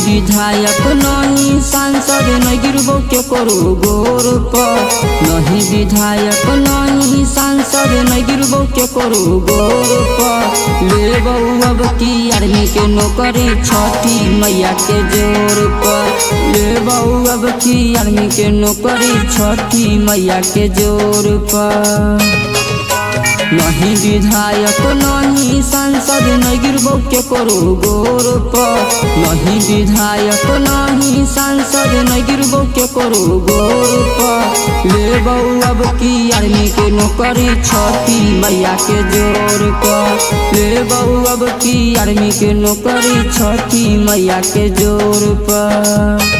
विधायक नहीं सांसद नहीं गिरबो के करो गोर पर। नहीं विधायक नहीं सांसद नहीं गिरबो के करो गोर पर। लेबो अब की आर्मी के नौकरी छठी मैया के जोर पर। लेबो अब की आर्मी के नौकरी छठी मैया के जोर पर। नहीं विधायक नहीं सांसद नहीं गिरबो के करो गोर पर। नहीं विधायक नहीं सांसद नहीं गिरबो के करो गोर पर। लेबो अब की आर्मी के नौकरी छठी मैया के जोर पर। लेबो अब की आर्मी के नौकरी छठी मैया के जोर पर।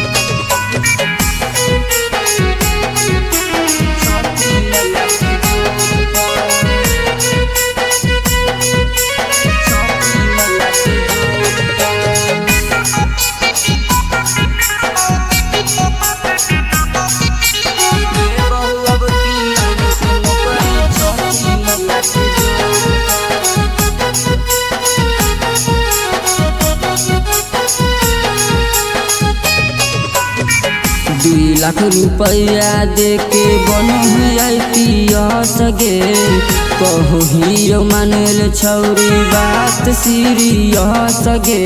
दुई लाख रुपया दे के बनो IPS गे। कहो हीरो मानल छौरी बात सीरियस गे।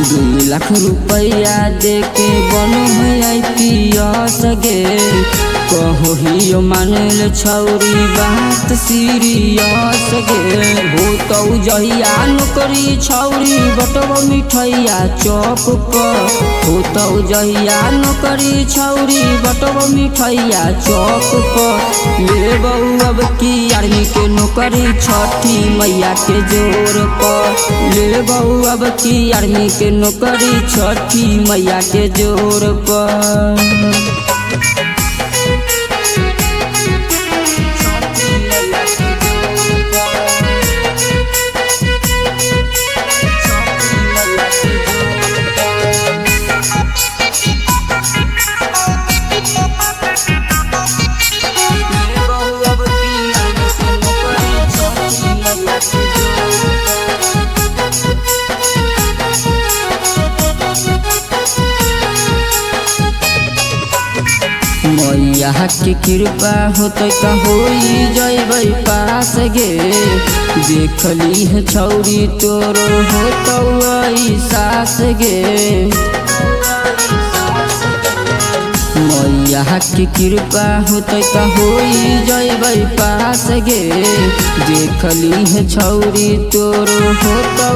2 लाख रुपया दे के बनो IPS गे। कहो हीरो मानल छौरी बात सीरियस गे। हो तो जहिया नौकरी छौरी बटबो मिठैया चौक पर। हो तो जहिया नौकरी छौरी बटबो मिठैया चौक पर। लेबो अब की आर्मी के नौकरी छठी मैया के जोर पर। लेबो अब की आर्मी के नौकरी छठी मैया के जोर पर। मैया के कृपा होते तो होई जइबै पास गे। देखली है छौरी तोरो होतो सास गे। मैया के कृपा होते तो होई जइबै पास गे। देखली है छौरी तोरो होतो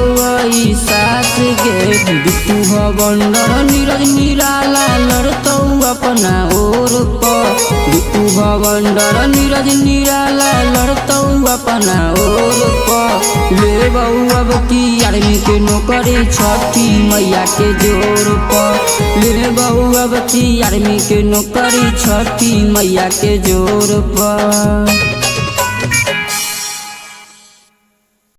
सास गे। बिट्टू भवंडर नीरज निराला लड़तौ अपना ओर पर। बिट्टू भवंडर नीरज निराला लड़तौ अपना ओर पर। लेबो अब की आर्मी के नौकरी छठी मैया के जोर पर। लेबो अब की आर्मी के नौकरी छठी मैया के जोर पर।